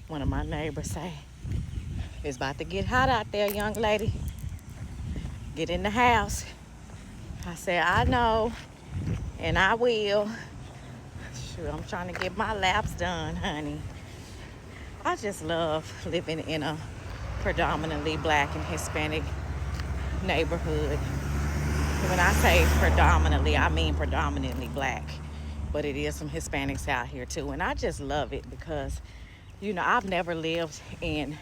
One of my neighbors say, it's about to get hot out there, young lady. Get in the house. I said, I know, and I will. Shoot, I'm trying to get my laps done, honey. I just love living in a predominantly black and Hispanic neighborhood. When I say predominantly, I mean predominantly black. But it is some Hispanics out here too. And I just love it because, I've never lived in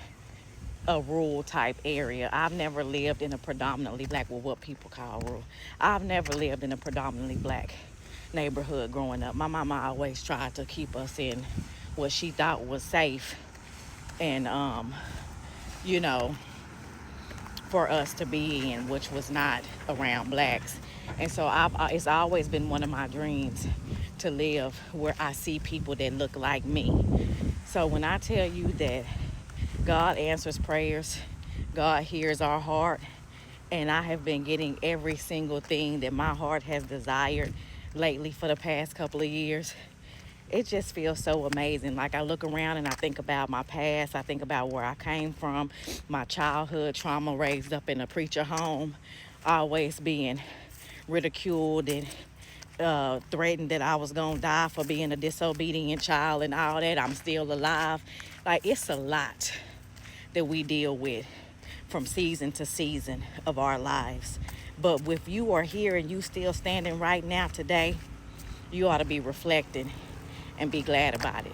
a rural type area. I've never lived in a predominantly black, well, what people call rural. I've never lived in a predominantly black neighborhood growing up. My mama always tried to keep us in what she thought was safe and, for us to be in, which was not around blacks. And so it's always been one of my dreams to live where I see people that look like me. So when I tell you that God answers prayers, God hears our heart, and I have been getting every single thing that my heart has desired lately for the past couple of years, it just feels so amazing. Like, I look around and I think about my past. I think about where I came from, my childhood trauma, raised up in a preacher home, always being ridiculed and threatened that I was gonna die for being a disobedient child and all that. I'm still alive. Like, it's a lot that we deal with from season to season of our lives. But if you are here and you still standing right now today, you ought to be reflecting and be glad about it.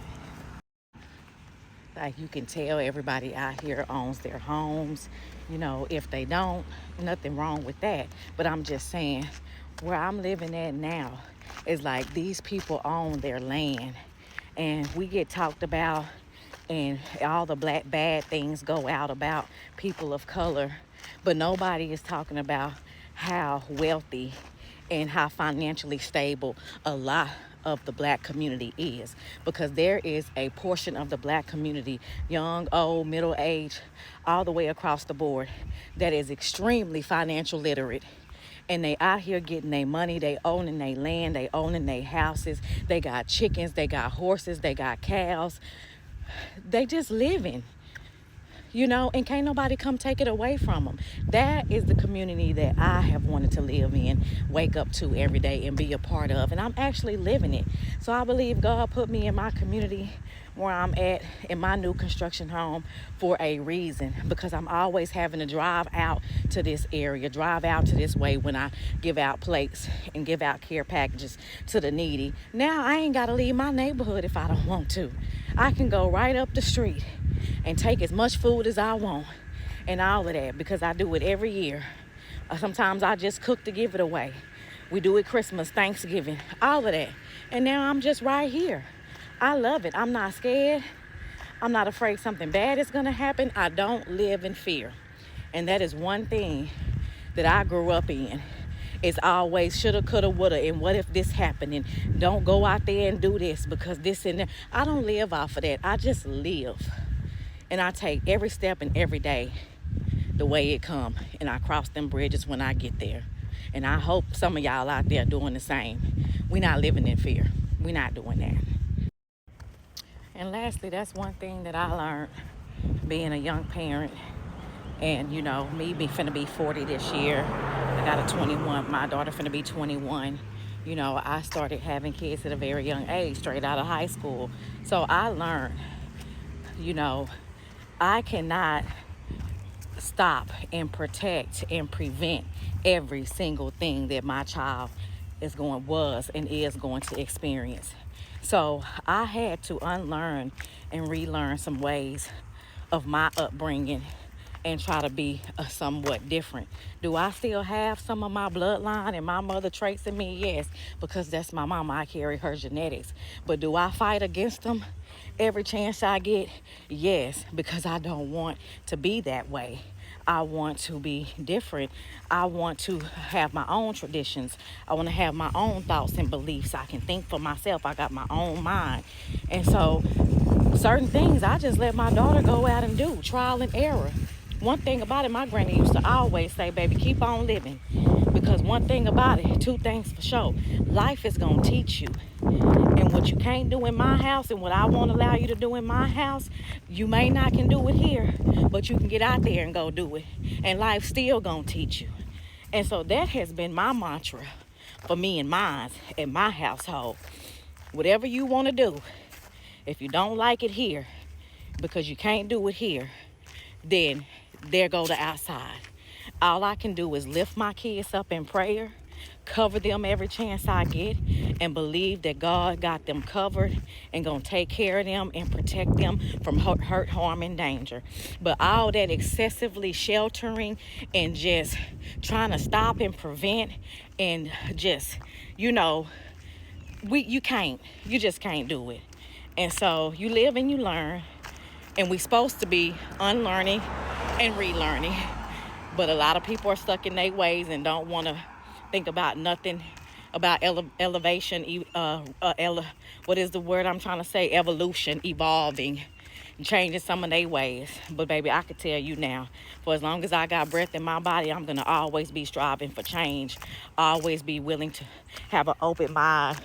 Like, you can tell everybody out here owns their homes. If they don't, nothing wrong with that. But I'm just saying, where I'm living at now is like these people own their land. And we get talked about and all the black bad things go out about people of color. But nobody is talking about how wealthy and how financially stable a lot of the black community is, because there is a portion of the black community, young, old, middle age, all the way across the board, that is extremely financial literate. And they out here getting their money, they owning their land, they owning their houses, they got chickens, they got horses, they got cows. They just living. And can't nobody come take it away from them. That is the community that I have wanted to live in, wake up to every day and be a part of. And I'm actually living it. So I believe God put me in my community where I'm at in my new construction home for a reason, because I'm always having to drive out to this area, drive out to this way when I give out plates and give out care packages to the needy. Now I ain't got to leave my neighborhood if I don't want to. I can go right up the street and take as much food as I want and all of that, because I do it every year. Sometimes I just cook to give it away. We do it Christmas, Thanksgiving, all of that. And now I'm just right here. I love it. I'm not scared. I'm not afraid something bad is going to happen. I don't live in fear. And that is one thing that I grew up in. It's always shoulda, coulda, woulda, and what if this happened, and don't go out there and do this because this and that. I don't live off of that. I just live. And I take every step and every day the way it come. And I cross them bridges when I get there. And I hope some of y'all out there doing the same. We're not living in fear. We're not doing that. And lastly, that's one thing that I learned being a young parent. And, me finna be 40 this year. I got a 21. My daughter finna be 21. I started having kids at a very young age, straight out of high school. So I learned, I cannot stop and protect and prevent every single thing that my child was and is going to experience. So I had to unlearn and relearn some ways of my upbringing and try to be somewhat different. Do I still have some of my bloodline and my mother traits in me? Yes, because that's my mama. I carry her genetics. But do I fight against them every chance I get? Yes, because I don't want to be that way. I want to be different. I want to have my own traditions. I want to have my own thoughts and beliefs. I can think for myself. I got my own mind. And so certain things I just let my daughter go out and do, trial and error. One thing about it, my granny used to always say, baby, keep on living. Because one thing about it, two things for sure, life is going to teach you. And what you can't do in my house and what I won't allow you to do in my house, you may not can do it here, but you can get out there and go do it. And life still going to teach you. And so that has been my mantra for me and mine in my household. Whatever you want to do, if you don't like it here because you can't do it here, then there go the outside. All I can do is lift my kids up in prayer, cover them every chance I get, and believe that God got them covered and gonna take care of them and protect them from hurt, harm, and danger. But all that excessively sheltering and just trying to stop and prevent and just, you just can't do it. And so you live and you learn, and we supposed to be unlearning and relearning. But a lot of people are stuck in their ways and don't want to think about nothing about elevation. What is the word I'm trying to say? Evolution, evolving, changing some of their ways. But baby, I could tell you now, for as long as I got breath in my body, I'm going to always be striving for change. Always be willing to have an open mind,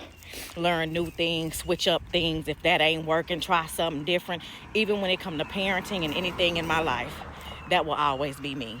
learn new things, switch up things. If that ain't working, try something different. Even when it comes to parenting and anything in my life, that will always be me.